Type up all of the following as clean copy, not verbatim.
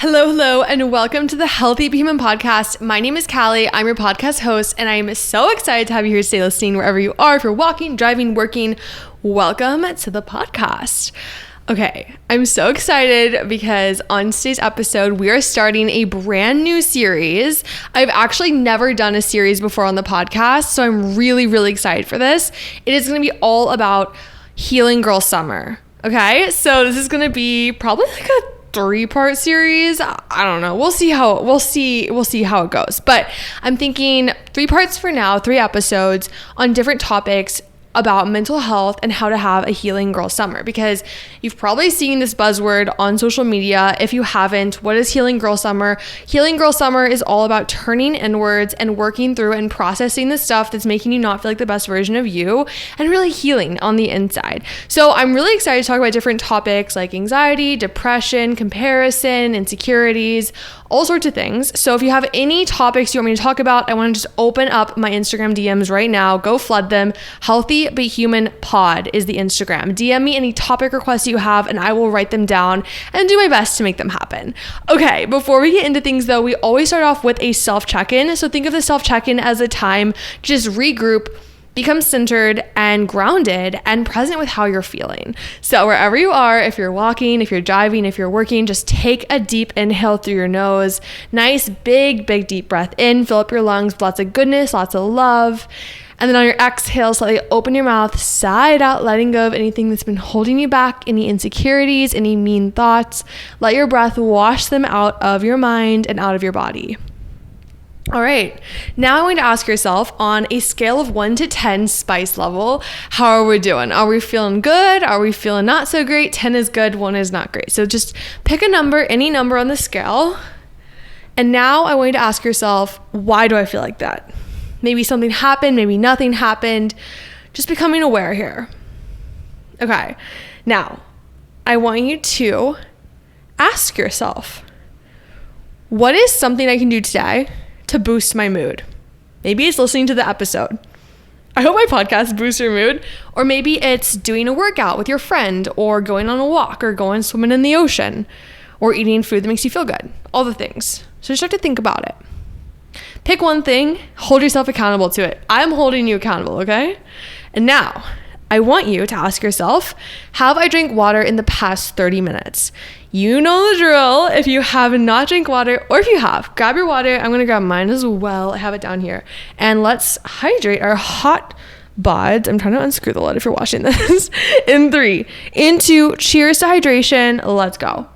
Hello, and welcome to the Healthy Human Podcast. My name is Callie. I'm your podcast host, and I'm so excited to have you here today listening wherever you are. If you're walking, driving, working, welcome to the podcast. Okay, I'm so excited because on today's episode, we are starting a brand new series. I've actually never done a series before on the podcast, so I'm really excited for this. It is going to be all about healing girl summer. Okay, so this is going to be probably like a 3-part series. I don't know. We'll see how it goes. But I'm thinking 3 parts for now, 3 episodes on different topics about mental health and how to have a healing girl summer, because you've probably seen this buzzword on social media. If you haven't, what is healing girl summer? Healing girl summer is all about turning inwards and working through and processing the stuff that's making you not feel like the best version of you and really healing on the inside. So I'm really excited to talk about different topics like anxiety, depression, comparison, insecurities, all sorts of things. So if you have any topics you want me to talk about, I want to just open up my Instagram DMs right now. Go flood them. Healthy But Human Pod is the Instagram. DM me any topic requests you have and I will write them down and do my best to make them happen. Okay, before we get into things though, we always start off with a self check-in. So think of the self check-in as a time to just regroup, become centered and grounded and present with how you're feeling. So wherever you are, if you're walking, if you're driving, if you're working, just take a deep inhale through your nose. Nice, big deep breath in. Fill up your lungs with lots of goodness, lots of love. And then on your exhale, slightly open your mouth, sigh it out, letting go of anything that's been holding you back, any insecurities, any mean thoughts. Let your breath wash them out of your mind and out of your body. All right, now I want to ask yourself, on a scale of 1 to 10 spice level, how are we doing? Are we feeling good? Are we feeling not so great? 10 is good, 1 is not great. So just pick a number, any number on the scale. And now I want you to ask yourself, why do I feel like that? Maybe something happened, maybe nothing happened. Just becoming aware here. Okay, now I want you to ask yourself, what is something I can do today to boost my mood? Maybe it's listening to the episode. I hope my podcast boosts your mood. Or maybe it's doing a workout with your friend, or going on a walk, or going swimming in the ocean, or eating food that makes you feel good. All the things. So just start to think about it. Pick one thing, hold yourself accountable to it. I'm holding you accountable, okay? And now, I want you to ask yourself, have I drank water in the past 30 minutes? You know the drill. If you have not drank water, or if you have, grab your water. I'm going to grab mine as well. I have it down here. And let's hydrate our hot bods. I'm trying to unscrew the lid if you're watching this. In 3, in 2, cheers to hydration. Let's go.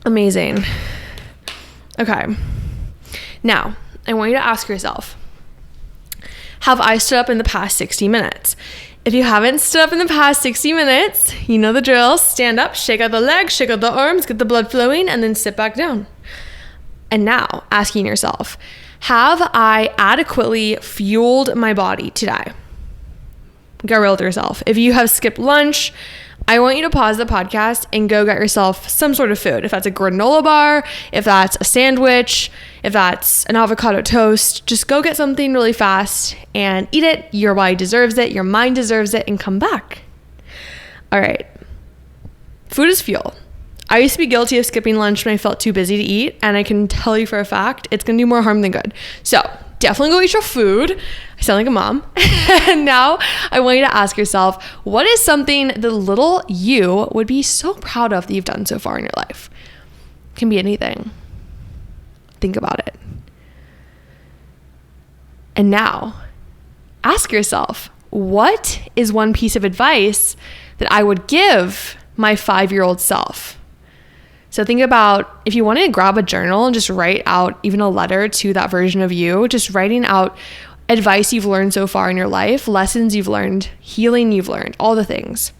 Amazing. Okay. Now, I want you to ask yourself, have I stood up in the past 60 minutes? If you haven't stood up in the past 60 minutes, you know the drill. Stand up, shake out the legs, shake out the arms, get the blood flowing, and then sit back down. And now, asking yourself, have I adequately fueled my body today? Get real with yourself. If you have skipped lunch, I want you to pause the podcast and go get yourself some sort of food. If that's a granola bar, if that's a sandwich, if that's an avocado toast, just go get something really fast and eat it. Your body deserves it. Your mind deserves it, and come back. All right. Food is fuel. I used to be guilty of skipping lunch when I felt too busy to eat, and I can tell you for a fact, it's going to do more harm than good. So definitely go eat your food. I sound like a mom. And now I want you to ask yourself, what is something the little you would be so proud of that you've done so far in your life? It can be anything. Think about it. And now ask yourself, what is one piece of advice that I would give my 5-year-old self? So think about, if you want to grab a journal and just write out even a letter to that version of you, just writing out advice you've learned so far in your life, lessons you've learned, healing you've learned, all the things.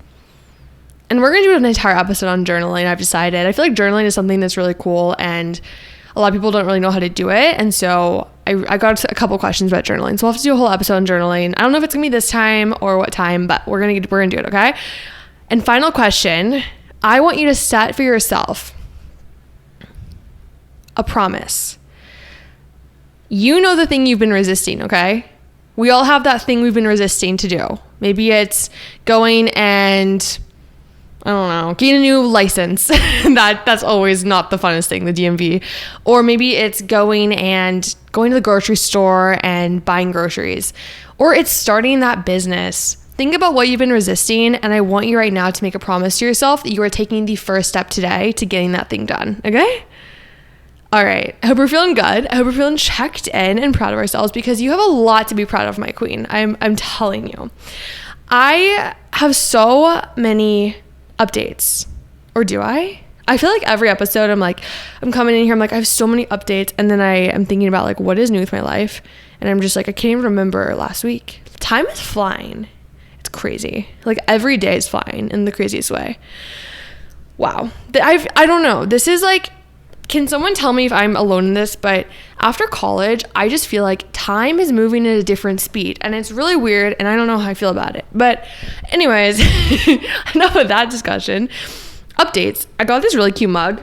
And we're going to do an entire episode on journaling, I've decided. I feel like journaling is something that's really cool, and a lot of people don't really know how to do it. And so I got a couple questions about journaling. So we'll have to do a whole episode on journaling. I don't know if it's going to be this time or what time, but we're going to do it, okay? And final question, I want you to set for yourself a promise. You know the thing you've been resisting, okay? We all have that thing we've been resisting to do. Maybe it's going and, I don't know, gain a new license. That's always not the funnest thing, the DMV. Or maybe it's going to the grocery store and buying groceries. Or it's starting that business. Think about what you've been resisting, and I want you right now to make a promise to yourself that you are taking the first step today to getting that thing done, okay? All right, I hope we're feeling good. I hope we're feeling checked in and proud of ourselves, because you have a lot to be proud of, my queen. I'm telling you. I have so many updates. Or do I? I feel like every episode I'm coming in here, I'm like, I have so many updates, and then I am thinking about like, what is new with my life? And I'm just like, I can't even remember last week. Time is flying. It's crazy. Like every day is flying in the craziest way. Wow. I don't know. This is like, can someone tell me if I'm alone in this? But after college, I just feel like time is moving at a different speed, and it's really weird, and I don't know how I feel about it. But anyways, enough of that discussion. Updates. I got this really cute mug.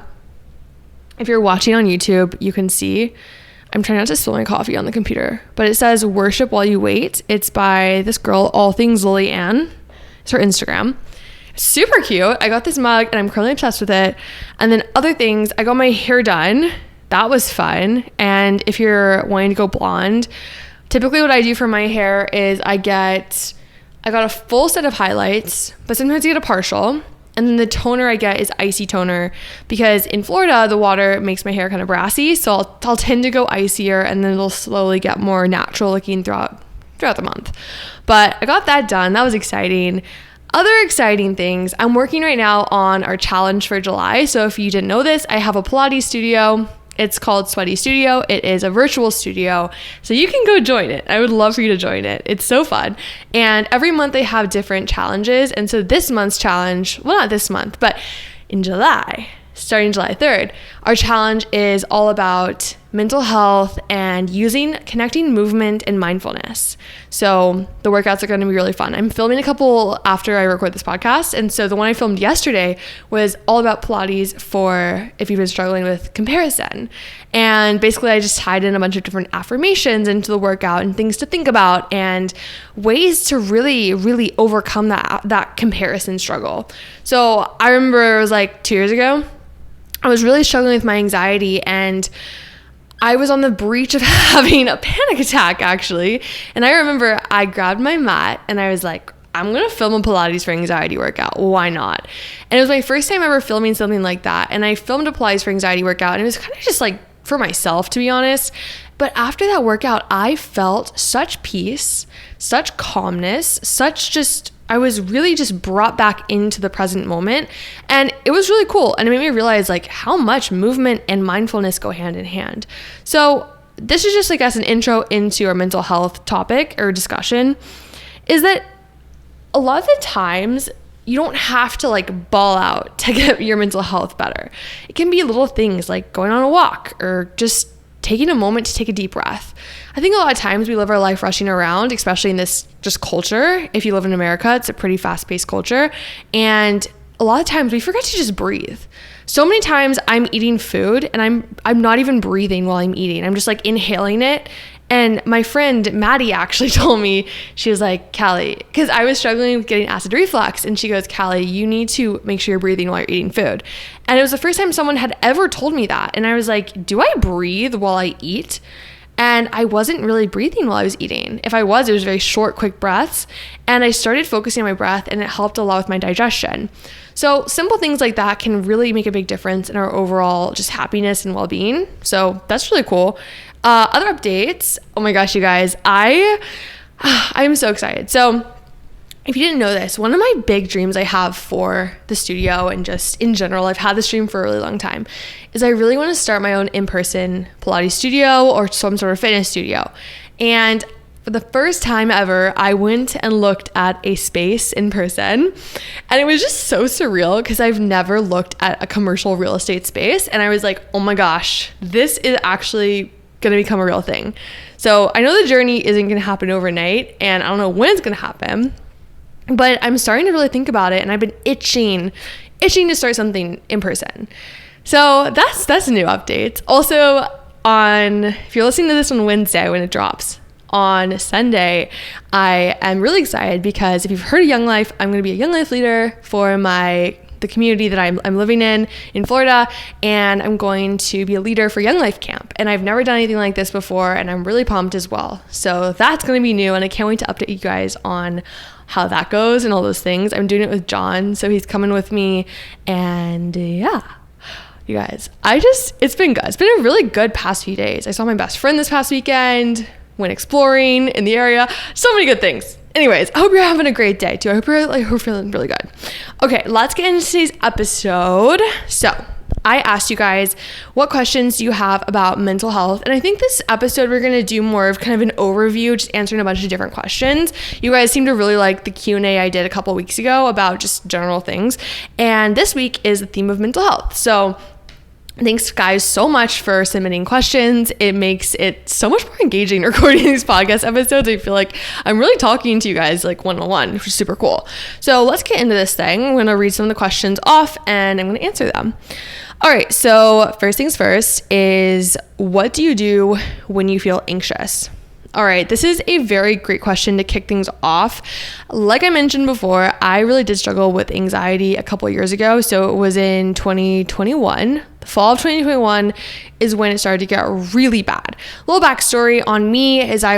If you're watching on YouTube, you can see. I'm trying not to spill my coffee on the computer, but it says "Worship While You Wait." It's by this girl, All Things Lily Ann. It's her Instagram. Super cute. I got this mug and I'm currently obsessed with it. And then other things, I got my hair done. That was fun. And if you're wanting to go blonde, typically what I do for my hair is I got a full set of highlights, but sometimes I get a partial. And then the toner I get is icy toner, because in Florida, the water makes my hair kind of brassy. So I'll tend to go icier, and then it'll slowly get more natural looking throughout the month. But I got that done. That was exciting. Other exciting things, I'm working right now on our challenge for July. So if you didn't know this, I have a Pilates studio. It's called Sweaty Studio. It is a virtual studio, so you can go join it. I would love for you to join it. It's so fun. And every month they have different challenges. And so this month's challenge, well, not this month, but in July, starting July 3rd, our challenge is all about mental health and connecting movement and mindfulness. So the workouts are going to be really fun. I'm filming a couple after I record this podcast. And so the one I filmed yesterday was all about Pilates for if you've been struggling with comparison. And basically I just tied in a bunch of different affirmations into the workout and things to think about and ways to really, really overcome that comparison struggle. So I remember it was like 2 years ago, I was really struggling with my anxiety, and I was on the breach of having a panic attack, actually. And I remember I grabbed my mat and I was like, I'm going to film a Pilates for anxiety workout. Why not? And it was my first time ever filming something like that. And I filmed a Pilates for anxiety workout, and it was kind of just like for myself, to be honest. But after that workout, I felt such peace, such calmness, I was really just brought back into the present moment, and it was really cool. And it made me realize like how much movement and mindfulness go hand in hand. So this is just, I guess, an intro into our mental health topic or discussion, is that a lot of the times you don't have to like ball out to get your mental health better. It can be little things like going on a walk or just taking a moment to take a deep breath. I think a lot of times we live our life rushing around, especially in this just culture. If you live in America, it's a pretty fast-paced culture. And a lot of times we forget to just breathe. So many times I'm eating food and I'm not even breathing while I'm eating. I'm just like inhaling it. And my friend Maddie actually told me, she was like, Callie, because I was struggling with getting acid reflux. And she goes, Callie, you need to make sure you're breathing while you're eating food. And it was the first time someone had ever told me that. And I was like, do I breathe while I eat? And I wasn't really breathing while I was eating. If I was, it was very short, quick breaths. And I started focusing on my breath, and it helped a lot with my digestion. So simple things like that can really make a big difference in our overall just happiness and well-being. So that's really cool. Other updates. Oh my gosh, you guys, I'm so excited. So if you didn't know this, one of my big dreams I have for the studio and just in general, I've had this dream for a really long time, is I really want to start my own in-person Pilates studio or some sort of fitness studio. And for the first time ever, I went and looked at a space in person, and it was just so surreal because I've never looked at a commercial real estate space. And I was like, oh my gosh, this is actually going to become a real thing. So I know the journey isn't going to happen overnight, and I don't know when it's going to happen, but I'm starting to really think about it, and I've been itching to start something in person. So that's new updates. Also, if you're listening to this on Wednesday when it drops, on Sunday, I am really excited because if you've heard of Young Life, I'm going to be a Young Life leader for the the community that I'm living in Florida, and I'm going to be a leader for Young Life Camp. And I've never done anything like this before, and I'm really pumped as well. So that's going to be new, and I can't wait to update you guys on how that goes and all those things. I'm doing it with John, so he's coming with me, and yeah. You guys, it's been good. It's been a really good past few days. I saw my best friend this past weekend, went exploring in the area. So many good things. Anyways, I hope you're having a great day too. I hope you're feeling really good. Okay, let's get into today's episode. So I asked you guys what questions do you have about mental health. And I think this episode we're going to do more of kind of an overview, just answering a bunch of different questions. You guys seem to really like the Q&A I did a couple weeks ago about just general things. And this week is the theme of mental health. So thanks guys so much for submitting questions. It makes it so much more engaging recording these podcast episodes. I feel like I'm really talking to you guys like one-on-one, which is super cool. So let's get into this thing. I'm going to read some of the questions off and I'm going to answer them. All right. So first things first is, what do you do when you feel anxious? All right, this is a very great question to kick things off. Like I mentioned before, I really did struggle with anxiety a couple years ago. So it was in 2021. The fall of 2021 is when it started to get really bad. A little backstory on me is I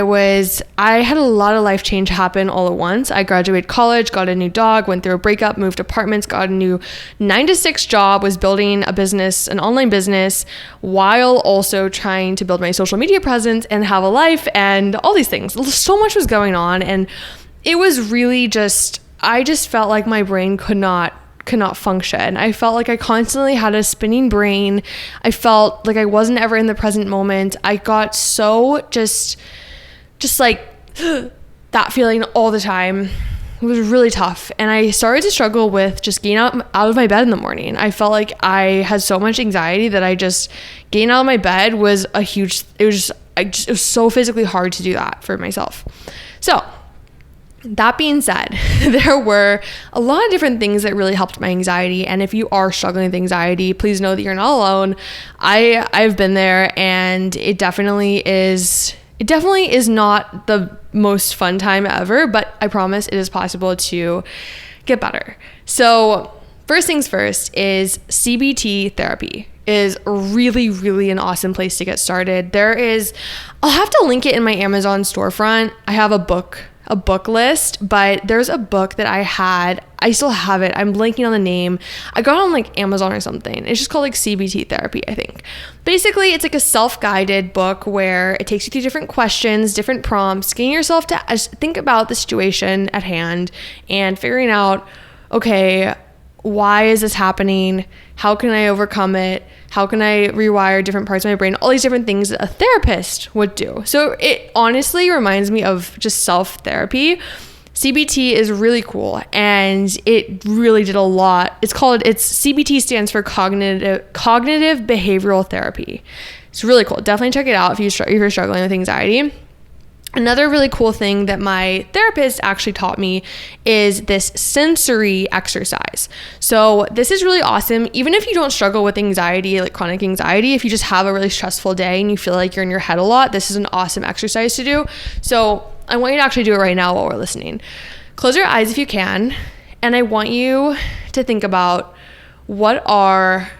had a lot of life change happen all at once. I graduated college, got a new dog, went through a breakup, moved apartments, got a new 9-to-6 job, was building a business, an online business, while also trying to build my social media presence and have a life and all these things. So much was going on, and it was really I just felt like my brain could not function. I felt like I constantly had a spinning brain. I felt like I wasn't ever in the present moment. I got so just like that feeling all the time. It was really tough. And I started to struggle with just getting out of my bed in the morning. I felt like I had so much anxiety that getting out of my bed was it was so physically hard to do that for myself. So that being said, there were a lot of different things that really helped my anxiety. And if you are struggling with anxiety, please know that you're not alone. I've been there, and it definitely is not the most fun time ever, but I promise it is possible to get better. So first things first is CBT therapy is really, really an awesome place to get started. I'll have to link it in my Amazon storefront. I have a book list, but there's a book that I still have it. I'm blanking on the name. I got it on like Amazon or something. It's just called like CBT therapy, I think. Basically, it's like a self-guided book where it takes you through different questions, different prompts, getting yourself to think about the situation at hand and figuring out, okay, why is this happening? How can I overcome it? How can I rewire different parts of my brain? All these different things that a therapist would do. So it honestly reminds me of just self-therapy. CBT is really cool, and it really did a lot. CBT stands for cognitive behavioral therapy. It's really cool. Definitely check it out if you're struggling with anxiety. Another really cool thing that my therapist actually taught me is this sensory exercise. So this is really awesome. Even if you don't struggle with anxiety, like chronic anxiety, if you just have a really stressful day and you feel like you're in your head a lot, this is an awesome exercise to do. So I want you to actually do it right now while we're listening. Close your eyes if you can. And I want you to think about, what are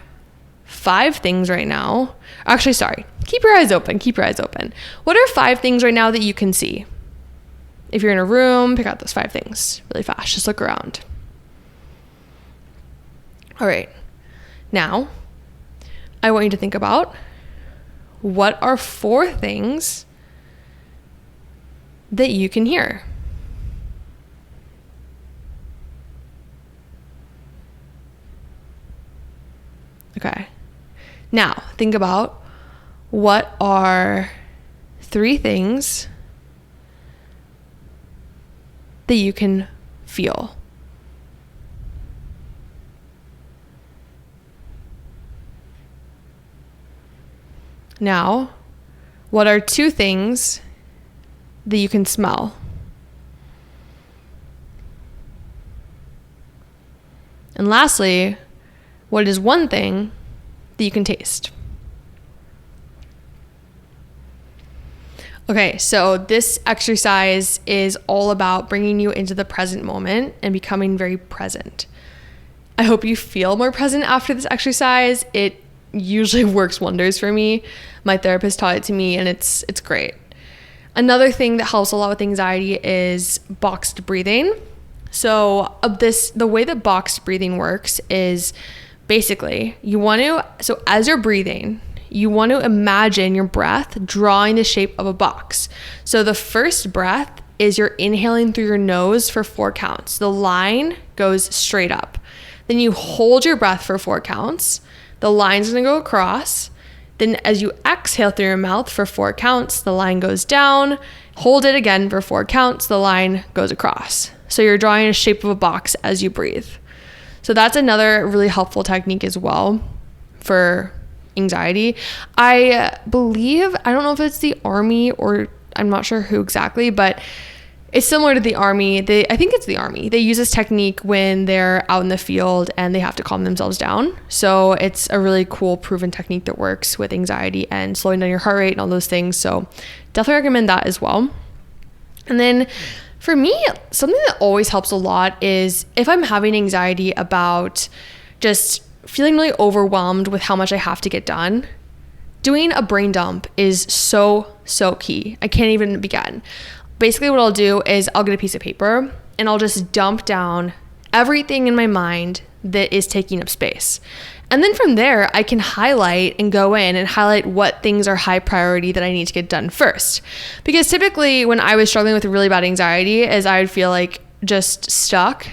5 things right now? Actually, sorry. Keep your eyes open. What are 5 things right now that you can see? If you're in a room, pick out those 5 things really fast. Just look around. All right. Now, I want you to think about, what are 4 things that you can hear? Okay. Now, think about, what are 3 things that you can feel? Now, what are 2 things that you can smell? And lastly, what is 1 thing that you can taste? Okay, so this exercise is all about bringing you into the present moment and becoming very present. I hope you feel more present after this exercise. It usually works wonders for me. My therapist taught it to me, and it's great. Another thing that helps a lot with anxiety is boxed breathing. So the way that boxed breathing works is basically so as you're breathing, you want to imagine your breath drawing the shape of a box. So the first breath is you're inhaling through your nose for 4 counts. The line goes straight up. Then you hold your breath for 4 counts. The line's going to go across. Then as you exhale through your mouth for 4 counts, the line goes down. Hold it again for 4 counts. The line goes across. So you're drawing a shape of a box as you breathe. So that's another really helpful technique as well for anxiety. I don't know if it's the Army or I'm not sure who exactly, but it's similar to the Army. I think it's the Army. They use this technique when they're out in the field and they have to calm themselves down. So it's a really cool proven technique that works with anxiety and slowing down your heart rate and all those things. So definitely recommend that as well. And then for me, something that always helps a lot is if I'm having anxiety about just feeling really overwhelmed with how much I have to get done, doing a brain dump is so key. I can't even begin. Basically what I'll do is I'll get a piece of paper and I'll just dump down everything in my mind that is taking up space. And then from there, I can highlight and go in and highlight what things are high priority that I need to get done first. Because typically when I was struggling with really bad anxiety is I would feel like just stuck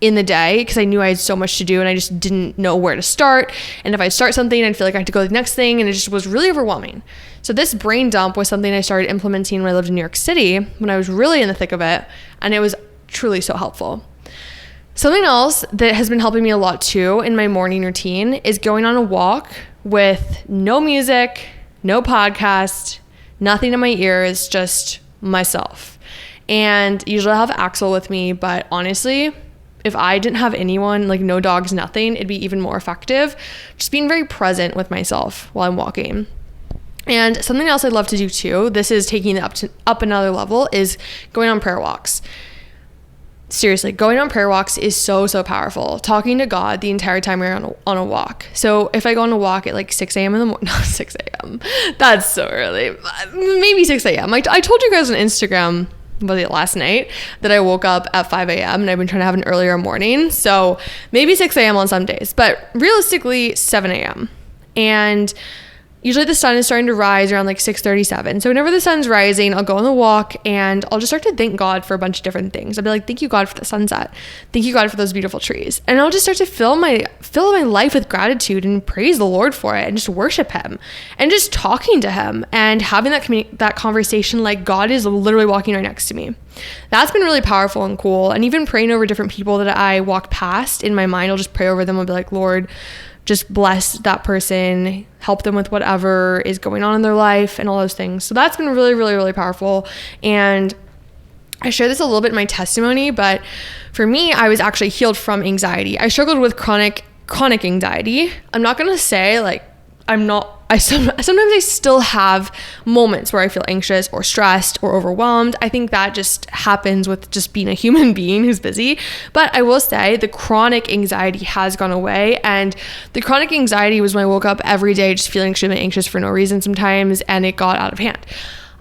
in the day because I knew I had so much to do and I just didn't know where to start. And if I start something, I'd feel like I had to go to the next thing, and it just was really overwhelming. So this brain dump was something I started implementing when I lived in New York City when I was really in the thick of it, and it was truly so helpful. Something else that has been helping me a lot too in my morning routine is going on a walk with no music, no podcast, nothing in my ears, just myself. And usually I have Axel with me, but honestly, if I didn't have anyone, like no dogs, nothing, it'd be even more effective. Just being very present with myself while I'm walking. And something else I'd love to do too, this is taking it up another level, is going on prayer walks. Seriously, going on prayer walks is so powerful. Talking to God the entire time we're on a walk. So if I go on a walk at like 6 a.m. in the morning, not 6 a.m. That's so early. Maybe 6 a.m. I told you guys on Instagram, was it last night, that I woke up at 5 a.m. and I've been trying to have an earlier morning. So maybe 6 a.m. on some days, but realistically 7 a.m. And usually the sun is starting to rise around like 6:37. So whenever the sun's rising, I'll go on the walk and I'll just start to thank God for a bunch of different things. I'll be like, thank you, God, for the sunset. Thank you, God, for those beautiful trees. And I'll just start to fill my life with gratitude and praise the Lord for it and just worship him and just talking to him and having that conversation like God is literally walking right next to me. That's been really powerful and cool. And even praying over different people that I walk past in my mind, I'll just pray over them. I'll be like, Lord, just bless that person, help them with whatever is going on in their life and all those things. So that's been really powerful. And I share this a little bit in my testimony, but for me, I was actually healed from anxiety. I struggled with chronic anxiety. I'm not going to say like sometimes I still have moments where I feel anxious or stressed or overwhelmed. I think that just happens with just being a human being who's busy. But I will say the chronic anxiety has gone away. And the chronic anxiety was when I woke up every day just feeling extremely anxious for no reason sometimes, and it got out of hand.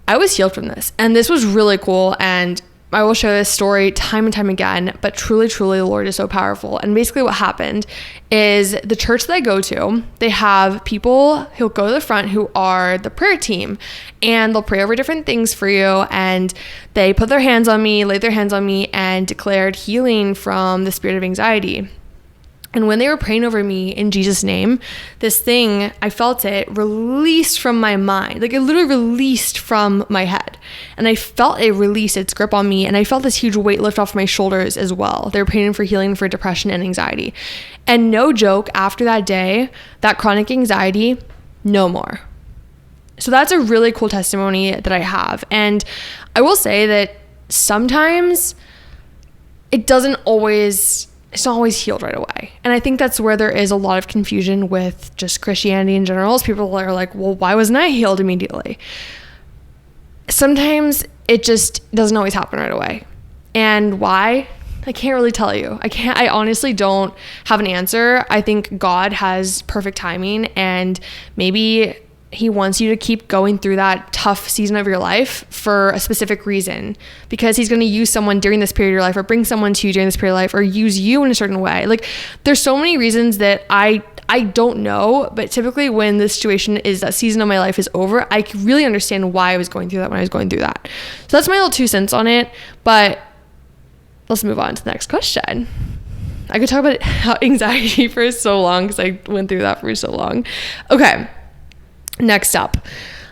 I was healed from this, and this was really cool. And I will share this story time and time again, but truly, the Lord is so powerful. And basically what happened is the church that I go to, they have people who go to the front who are the prayer team, and they'll pray over different things for you. And they put their hands on me, laid their hands on me, and declared healing from the spirit of anxiety. And when they were praying over me in Jesus' name, this thing, I felt it released from my mind. Like it literally released from my head. And I felt it release its grip on me. And I felt this huge weight lift off my shoulders as well. They were praying for healing for depression and anxiety. And no joke, after that day, that chronic anxiety, no more. So that's a really cool testimony that I have. And I will say that sometimes it's not always healed right away. And I think that's where there is a lot of confusion with just Christianity in general. Is people are like, well, why wasn't I healed immediately? Sometimes it just doesn't always happen right away. And why? can't really tell you. I honestly don't have an answer. I think God has perfect timing, and maybe he wants you to keep going through that tough season of your life for a specific reason, because he's going to use someone during this period of your life, or bring someone to you during this period of life, or use you in a certain way. Like, there's so many reasons that I don't know, but typically when the situation is, that season of my life is over, I can really understand why I was going through that when I was going through that. So that's my little 2 cents on it, but let's move on to the next question. I could talk about anxiety for so long because I went through that for so long. Okay. Next up,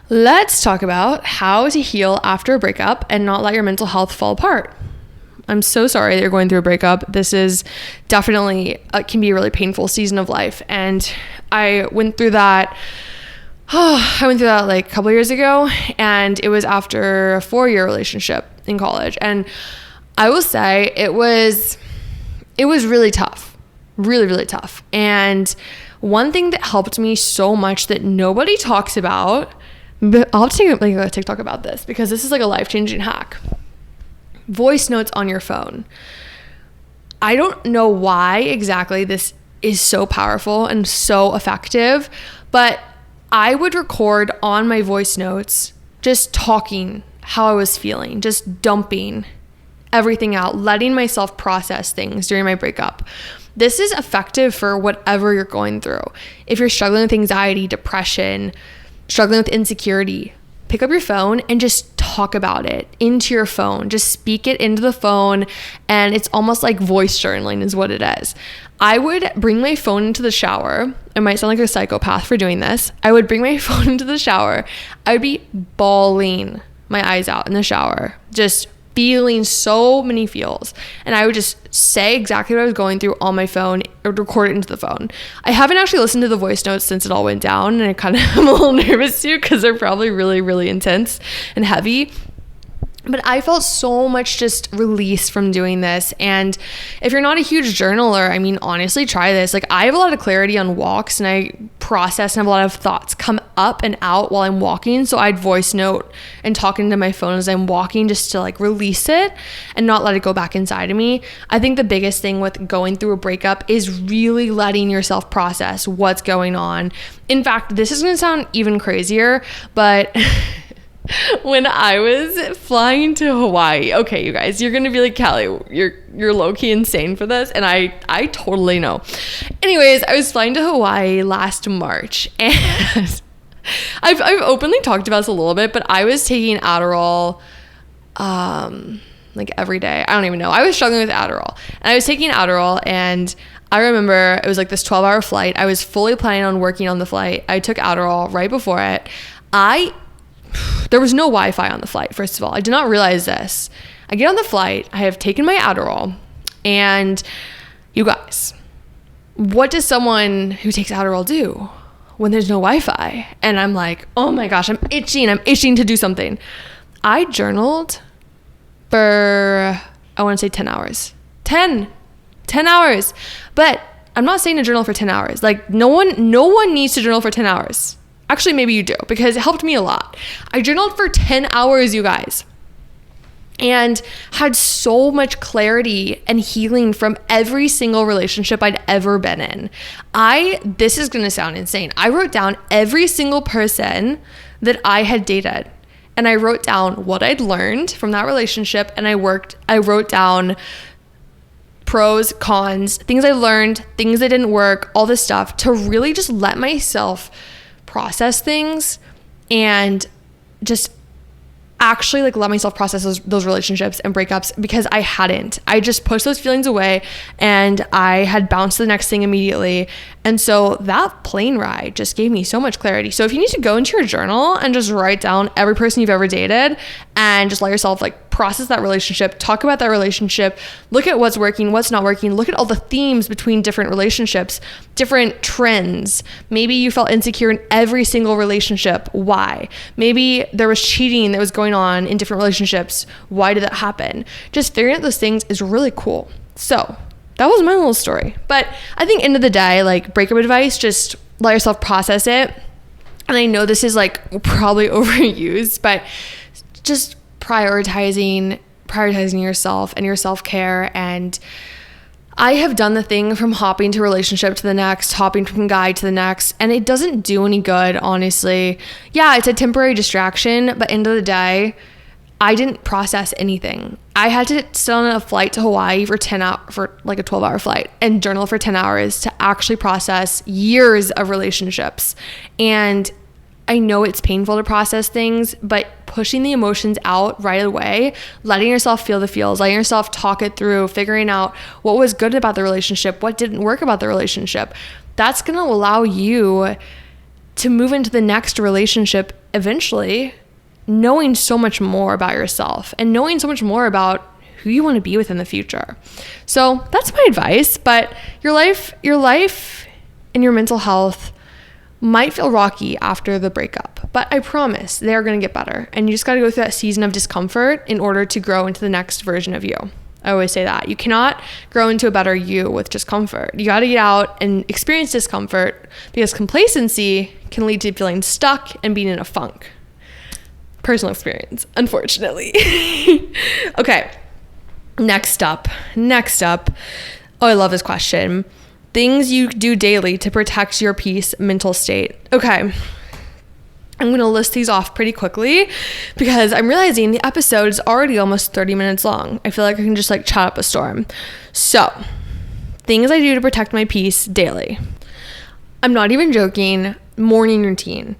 let's talk about how to heal after a breakup and not let your mental health fall apart. I'm so sorry that you're going through a breakup. This is definitely, can be a really painful season of life. And I went through that like a couple of years ago, and it was after a 4-year relationship in college. And I will say it was really tough, really, really tough. And one thing that helped me so much that nobody talks about, but I'll have to take a TikTok about this because this is like a life-changing hack. Voice notes on your phone. I don't know why exactly this is so powerful and so effective, but I would record on my voice notes just talking how I was feeling, just dumping everything out, letting myself process things during my breakup. This is effective for whatever you're going through. If you're struggling with anxiety, depression, struggling with insecurity, pick up your phone and just talk about it into your phone. Just speak it into the phone, and it's almost like voice journaling is what it is. I would bring my phone into the shower. I might sound like a psychopath for doing this. I would bring my phone into the shower. I would be bawling my eyes out in the shower, just feeling so many feels. And I would just say exactly what I was going through on my phone, or record it into the phone. I haven't actually listened to the voice notes since it all went down, and I kind of am a little nervous too because they're probably really, really intense and heavy. But I felt so much just release from doing this. And if you're not a huge journaler, I mean, honestly, try this. Like, I have a lot of clarity on walks, and I process and have a lot of thoughts come up and out while I'm walking. So I'd voice note and talk into my phone as I'm walking, just to like release it and not let it go back inside of me. I think the biggest thing with going through a breakup is really letting yourself process what's going on. In fact, this is going to sound even crazier, but when I was flying to Hawaii, okay, you guys, you're gonna be like, Callie, you're low-key insane for this, and I totally know. Anyways, I was flying to Hawaii last March, and I've openly talked about this a little bit, but I was taking Adderall like every day. I don't even know. I was struggling with Adderall, and I was taking Adderall, and I remember it was like this 12-hour flight. I was fully planning on working on the flight. I took Adderall right before it. There was no Wi-Fi on the flight, first of all. I did not realize this. I get on the flight, I have taken my Adderall, and you guys, what does someone who takes Adderall do when there's no Wi-Fi? And I'm like, oh my gosh, I'm itching to do something. I journaled for, I want to say 10 hours. 10 hours. But I'm not saying to journal for 10 hours. Like, no one needs to journal for 10 hours. Actually, maybe you do, because it helped me a lot. I journaled for 10 hours, you guys, and had so much clarity and healing from every single relationship I'd ever been in. This is going to sound insane. I wrote down every single person that I had dated, and I wrote down what I'd learned from that relationship, and I wrote down pros, cons, things I learned, things that didn't work, all this stuff, to really just let myself process things and just actually like let myself process those relationships and breakups, because I just pushed those feelings away, and I had bounced to the next thing immediately. And so that plane ride just gave me so much clarity. So if you need to go into your journal and just write down every person you've ever dated and just let yourself like process that relationship, talk about that relationship, look at what's working, what's not working, look at all the themes between different relationships, different trends. Maybe you felt insecure in every single relationship. Why? Maybe there was cheating that was going on in different relationships. Why did that happen? Just figuring out those things is really cool. So that was my little story. But I think end of the day, like, breakup advice, just let yourself process it. And I know this is like probably overused, but just prioritizing prioritizing yourself and your self-care. And I have done the thing from hopping to relationship to the next, hopping from guy to the next, and it doesn't do any good, honestly. Yeah, it's a temporary distraction, but end of the day, I didn't process anything. I had to sit on a flight to Hawaii for 10 hours, for like a 12-hour flight, and journal for 10 hours to actually process years of relationships. And I know it's painful to process things, but pushing the emotions out right away, letting yourself feel the feels, letting yourself talk it through, figuring out what was good about the relationship, what didn't work about the relationship, that's going to allow you to move into the next relationship eventually, knowing so much more about yourself and knowing so much more about who you want to be with in the future. So that's my advice. But your life and your mental health might feel rocky after the breakup, but I promise they're going to get better. And you just got to go through that season of discomfort in order to grow into the next version of you. I always say that. You cannot grow into a better you with just comfort. You got to get out and experience discomfort, because complacency can lead to feeling stuck and being in a funk. Personal experience, unfortunately. Okay. Next up. Oh, I love this question. Things you do daily to protect your peace mental state. Okay. I'm going to list these off pretty quickly because I'm realizing the episode is already almost 30 minutes long. I feel like I can just like chat up a storm. So, things I do to protect my peace daily. I'm not even joking. Morning routine.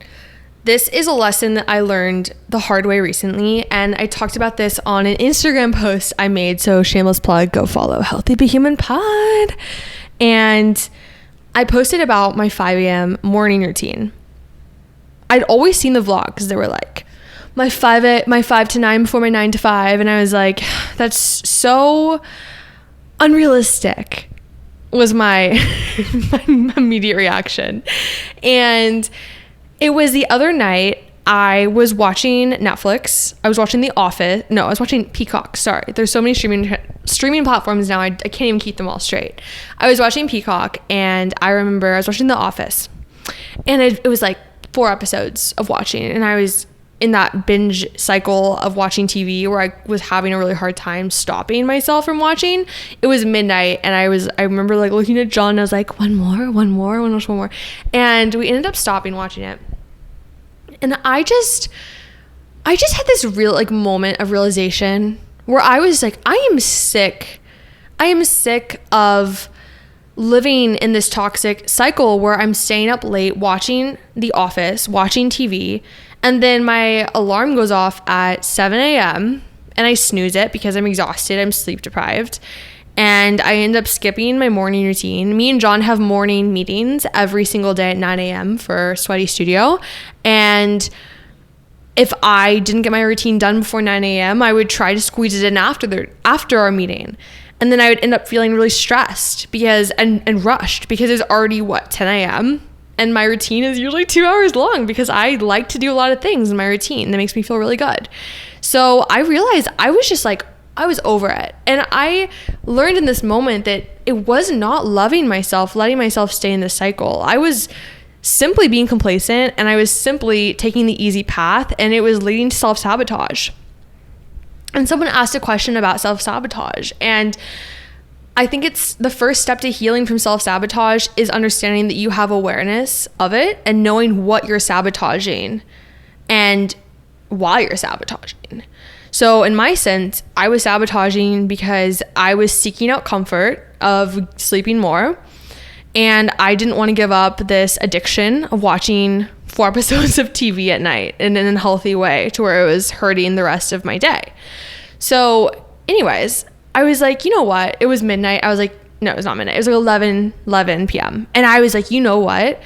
This is a lesson that I learned the hard way recently, and I talked about this on an Instagram post I made, so shameless plug, go follow Healthy Be Human Pod. And I posted about my 5 a.m. morning routine. I'd always seen the vlogs that were like, my 5 to 9 before my 9 to 5, and I was like, that's so unrealistic, was my immediate reaction. And it was the other night, I was watching Netflix. I was watching I was watching Peacock. Sorry. There's so many streaming platforms now. I can't even keep them all straight. I was watching Peacock, and I remember I was watching The Office, and it was like 4 episodes of watching, and I was in that binge cycle of watching TV where I was having a really hard time stopping myself from watching. It was midnight, and I remember like looking at John, and I was like, one more. And we ended up stopping watching it. And I just had this real like moment of realization where I was like, I am sick of living in this toxic cycle where I'm staying up late watching The Office, watching TV, and then my alarm goes off at 7 a.m. and I snooze it because I'm exhausted, I'm sleep deprived, and I end up skipping my morning routine. Me and John have morning meetings every single day at 9 a.m. for Sweaty Studio, and if I didn't get my routine done before 9 a.m., I would try to squeeze it in after our meeting. And then I would end up feeling really stressed and rushed because it's already 10 a.m. and my routine is usually 2 hours long because I like to do a lot of things in my routine that makes me feel really good. So I realized I was just like, I was over it. And I learned in this moment that it was not loving myself, letting myself stay in this cycle. I was simply being complacent, and I was simply taking the easy path, and it was leading to self-sabotage. And someone asked a question about self-sabotage, and I think it's the first step to healing from self-sabotage is understanding that you have awareness of it and knowing what you're sabotaging and why you're sabotaging. So in my sense, I was sabotaging because I was seeking out comfort of sleeping more, and I didn't want to give up this addiction of watching 4 episodes of TV at night in an unhealthy way to where it was hurting the rest of my day. So anyways, I was like, you know what? It was midnight. I was like, no, it was not midnight. It was like 11 p.m. And I was like, you know what?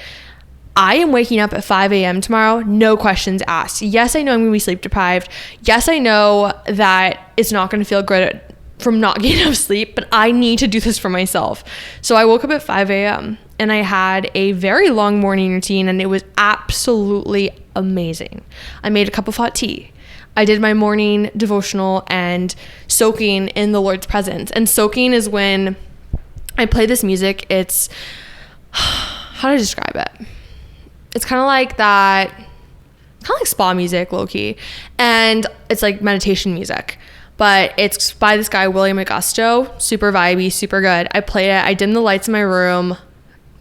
I am waking up at 5 a.m. tomorrow. No questions asked. Yes, I know I'm going to be sleep deprived. Yes, I know that it's not going to feel good from not getting enough sleep, but I need to do this for myself. So I woke up at 5 a.m. and I had a very long morning routine, and it was absolutely amazing. I made a cup of hot tea. I did my morning devotional and soaking in the Lord's presence. And soaking is when I play this music. It's, how do I describe it? It's kind of like spa music, low key. And it's like meditation music. but it's by this guy, William Augusto. Super vibey, super good. I played it. I dim the lights in my room.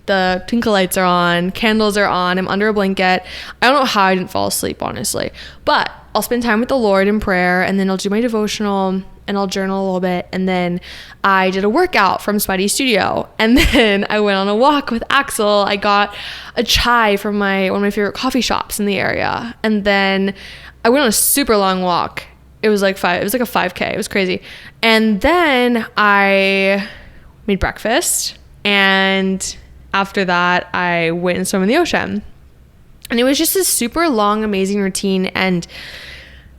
The twinkle lights are on, candles are on, I'm under a blanket. I don't know how I didn't fall asleep, honestly, but I'll spend time with the Lord in prayer, and then I'll do my devotional and I'll journal a little bit. And then I did a workout from Sweaty Studio, and then I went on a walk with Axel. I got a chai from one of my favorite coffee shops in the area, and then I went on a super long walk. It was like a 5K. It was crazy. And then I made breakfast, and after that, I went and swam in the ocean. And it was just this super long, amazing routine. And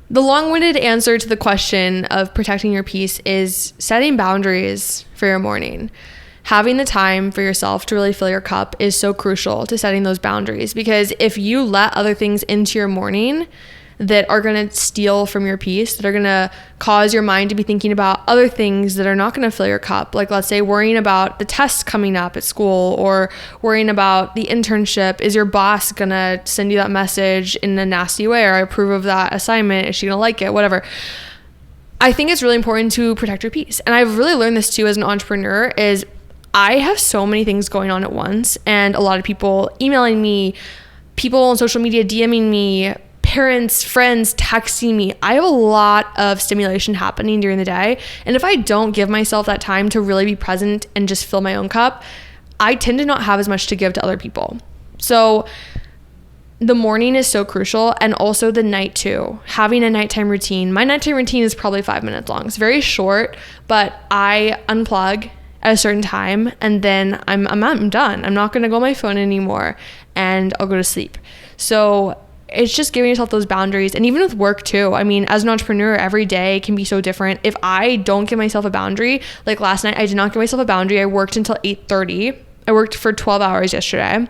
the long-winded answer to the question of protecting your peace is setting boundaries for your morning. Having the time for yourself to really fill your cup is so crucial to setting those boundaries, because if you let other things into your morning that are going to steal from your peace, that are going to cause your mind to be thinking about other things that are not going to fill your cup. Like, let's say worrying about the tests coming up at school, or worrying about the internship. Is your boss going to send you that message in a nasty way, or I approve of that assignment? Is she going to like it? Whatever. I think it's really important to protect your peace. And I've really learned this too as an entrepreneur, is I have so many things going on at once, and a lot of people emailing me, people on social media DMing me, parents, friends texting me. I have a lot of stimulation happening during the day. And if I don't give myself that time to really be present and just fill my own cup, I tend to not have as much to give to other people. So the morning is so crucial, and also the night too. Having a nighttime routine. My nighttime routine is probably 5 minutes long. It's very short, but I unplug at a certain time, and then I'm done. I'm not going to go on my phone anymore, and I'll go to sleep. So it's just giving yourself those boundaries. And even with work too, I mean, as an entrepreneur, every day can be so different. If I don't give myself a boundary, like last night, I did not give myself a boundary. I worked until 8:30. I worked for 12 hours yesterday.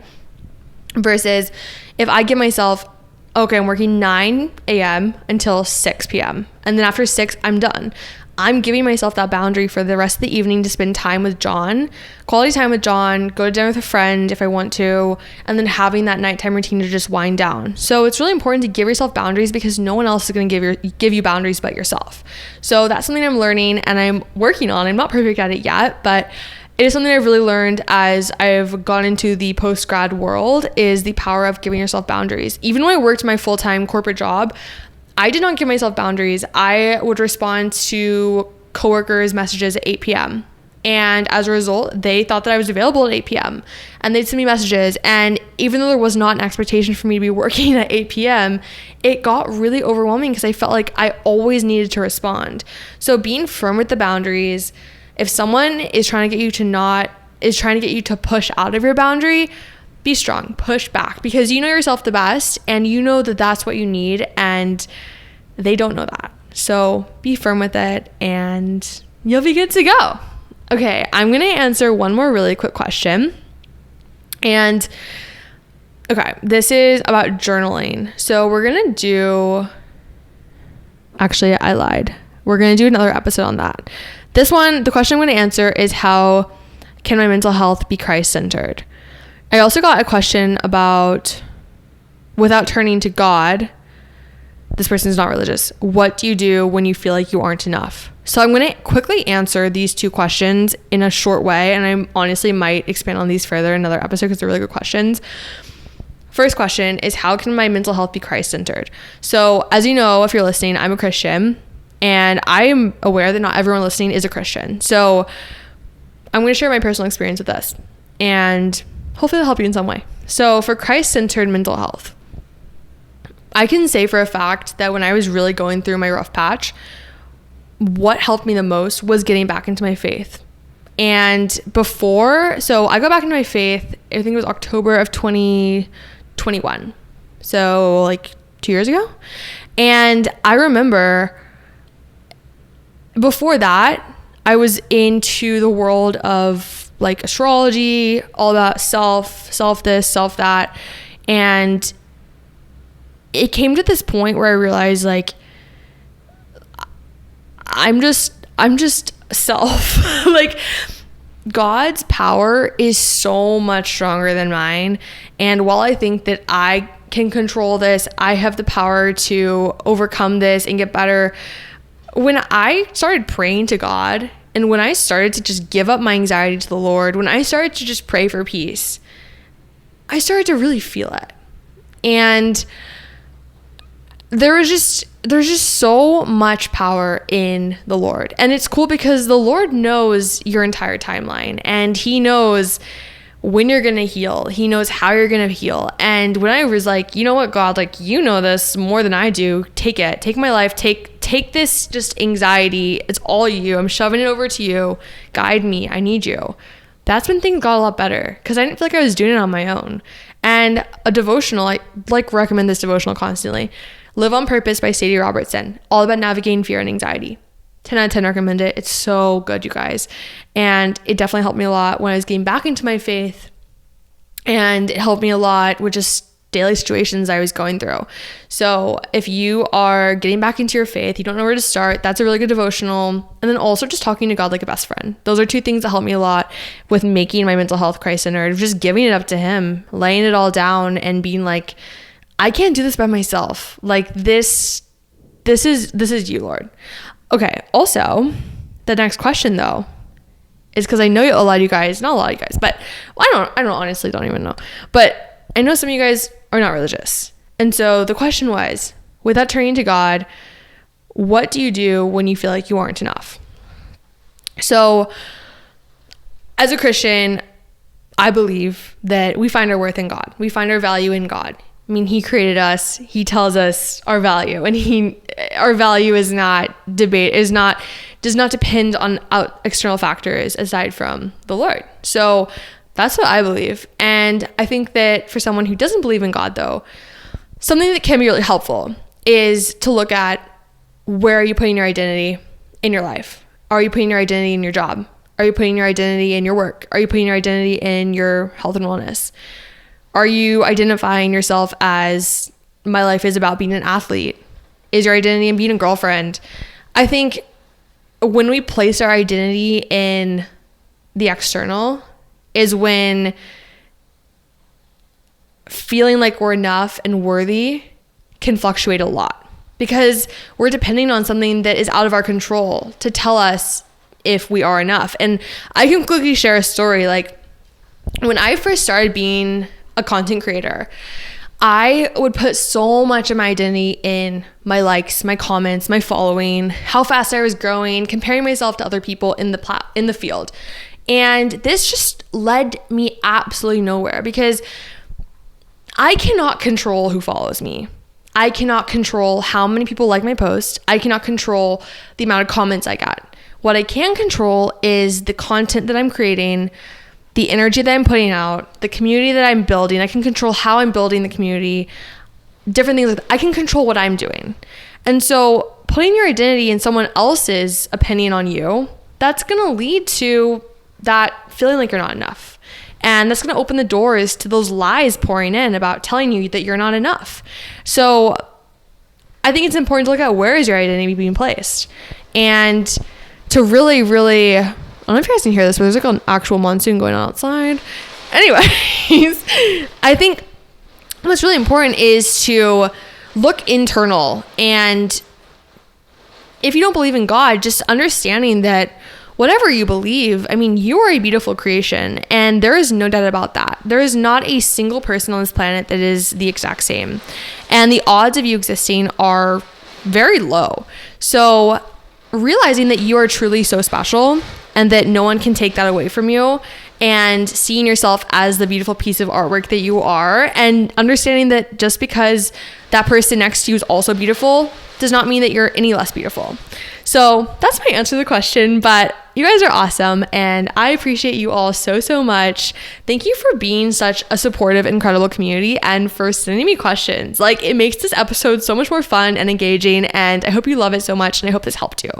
Versus if I give myself, okay, I'm working 9 a.m. until 6 p.m. And then after 6, I'm done. I'm giving myself that boundary for the rest of the evening to spend time with John, quality time with John, go to dinner with a friend if I want to, and then having that nighttime routine to just wind down. So it's really important to give yourself boundaries, because no one else is going to give you boundaries but yourself. So that's something I'm learning and I'm working on. I'm not perfect at it yet, but it is something I've really learned as I've gone into the post-grad world, is the power of giving yourself boundaries. Even when I worked my full-time corporate job, I did not give myself boundaries. I would respond to coworkers' messages at 8 p.m. And as a result, they thought that I was available at 8 p.m. and they'd send me messages. And even though there was not an expectation for me to be working at 8 p.m., it got really overwhelming because I felt like I always needed to respond. So being firm with the boundaries, if someone is trying to get you to push out of your boundary, be strong, push back, because you know yourself the best and you know that that's what you need, and they don't know that. So be firm with it and you'll be good to go. Okay, I'm going to answer one more really quick question. And okay, this is about journaling. So we're going to do, actually I lied. We're going to do another episode on that. This one, the question I'm going to answer is, how can my mental health be Christ-centered? I also got a question about, without turning to God, this person is not religious, what do you do when you feel like you aren't enough? So I'm going to quickly answer these two questions in a short way, and I honestly might expand on these further in another episode because they're really good questions. First question is, how can my mental health be Christ-centered? So as you know, if you're listening, I'm a Christian, and I'm aware that not everyone listening is a Christian. So I'm going to share my personal experience with this, and hopefully it'll help you in some way. So for Christ-centered mental health, I can say for a fact that when I was really going through my rough patch, what helped me the most was getting back into my faith. And so I got back into my faith, I think it was October of 2021. So like 2 years ago. And I remember before that, I was into the world of like astrology, all about self this, self that. And it came to this point where I realized, like, I'm just self. Like, God's power is so much stronger than mine. And while I think that I can control this, I have the power to overcome this and get better, when I started praying to God, and when I started to just give up my anxiety to the Lord, when I started to just pray for peace, I started to really feel it. And there's just so much power in the Lord. And it's cool because the Lord knows your entire timeline, and he knows when you're going to heal. He knows how you're going to heal. And when I was like, you know what, God, like, you know this more than I do. Take it. Take my life. Take this just anxiety. It's all you. I'm shoving it over to you. Guide me. I need you. That's when things got a lot better because I didn't feel like I was doing it on my own. And a devotional, I recommend this devotional constantly. Live on Purpose by Sadie Robertson. All about navigating fear and anxiety. 10 out of 10 recommend it. It's so good, you guys. And it definitely helped me a lot when I was getting back into my faith. And it helped me a lot with just daily situations I was going through. So if you are getting back into your faith, you don't know where to start, that's a really good devotional. And then also just talking to God like a best friend. Those are two things that helped me a lot with making my mental health Christ-centered. Just giving it up to him, laying it all down and being like, I can't do this by myself. Like this is you, Lord. Okay. Also, the next question though is because I know a lot of you guys, not a lot of you guys, but I honestly don't even know. But I know some of you guys are not religious. And so the question was, without turning to God, what do you do when you feel like you aren't enough? So as a Christian, I believe that we find our worth in God. We find our value in God. I mean, he created us. He tells us our value, and our value does not depend on external factors aside from the Lord. So that's what I believe. And I think that for someone who doesn't believe in God, though, something that can be really helpful is to look at, where are you putting your identity in your life? Are you putting your identity in your job? Are you putting your identity in your work? Are you putting your identity in your health and wellness? Are you identifying yourself as, my life is about being an athlete? Is your identity in being a girlfriend? I think when we place our identity in the external is when feeling like we're enough and worthy can fluctuate a lot, because we're depending on something that is out of our control to tell us if we are enough. And I can quickly share a story. Like, when I first started being a content creator, I would put so much of my identity in my likes, my comments, my following, how fast I was growing, comparing myself to other people in the field. And this just led me absolutely nowhere, because I cannot control who follows me. I cannot control how many people like my post. I cannot control the amount of comments I got. What I can control is the content that I'm creating, the energy that I'm putting out, the community that I'm building. I can control how I'm building the community, different things like that. I can control what I'm doing. And so putting your identity in someone else's opinion on you, that's going to lead to that feeling like you're not enough. And that's going to open the doors to those lies pouring in about telling you that you're not enough. So I think it's important to look at, where is your identity being placed? And to really, really, I don't know if you guys can hear this, but there's like an actual monsoon going on outside. Anyways, I think what's really important is to look internal. And if you don't believe in God, just understanding that whatever you believe, I mean, you are a beautiful creation, and there is no doubt about that. There is not a single person on this planet that is the exact same. And the odds of you existing are very low. So realizing that you are truly so special and that no one can take that away from you, and seeing yourself as the beautiful piece of artwork that you are, and understanding that just because that person next to you is also beautiful does not mean that you're any less beautiful. So that's my answer to the question, but you guys are awesome, and I appreciate you all so, so much. Thank you for being such a supportive, incredible community, and for sending me questions. Like, it makes this episode so much more fun and engaging, and I hope you love it so much, and I hope this helped you.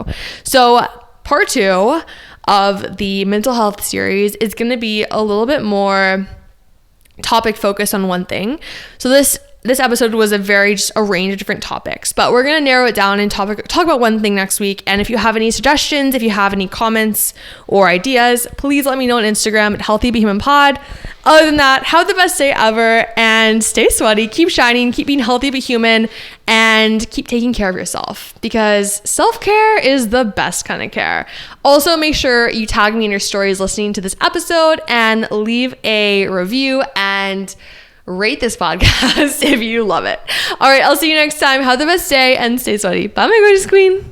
So part 2 of the mental health series is going to be a little bit more topic focused on one thing. So this episode was just a range of different topics, but we're going to narrow it down and talk about one thing next week. And if you have any suggestions, if you have any comments or ideas, please let me know on Instagram at healthybehumanpod. Other than that, have the best day ever and stay sweaty, keep shining, keep being healthy but human, and and keep taking care of yourself, because self-care is the best kind of care. Also, make sure you tag me in your stories listening to this episode and leave a review and rate this podcast if you love it. All right, I'll see you next time. Have the best day and stay sweaty. Bye, my gorgeous queen.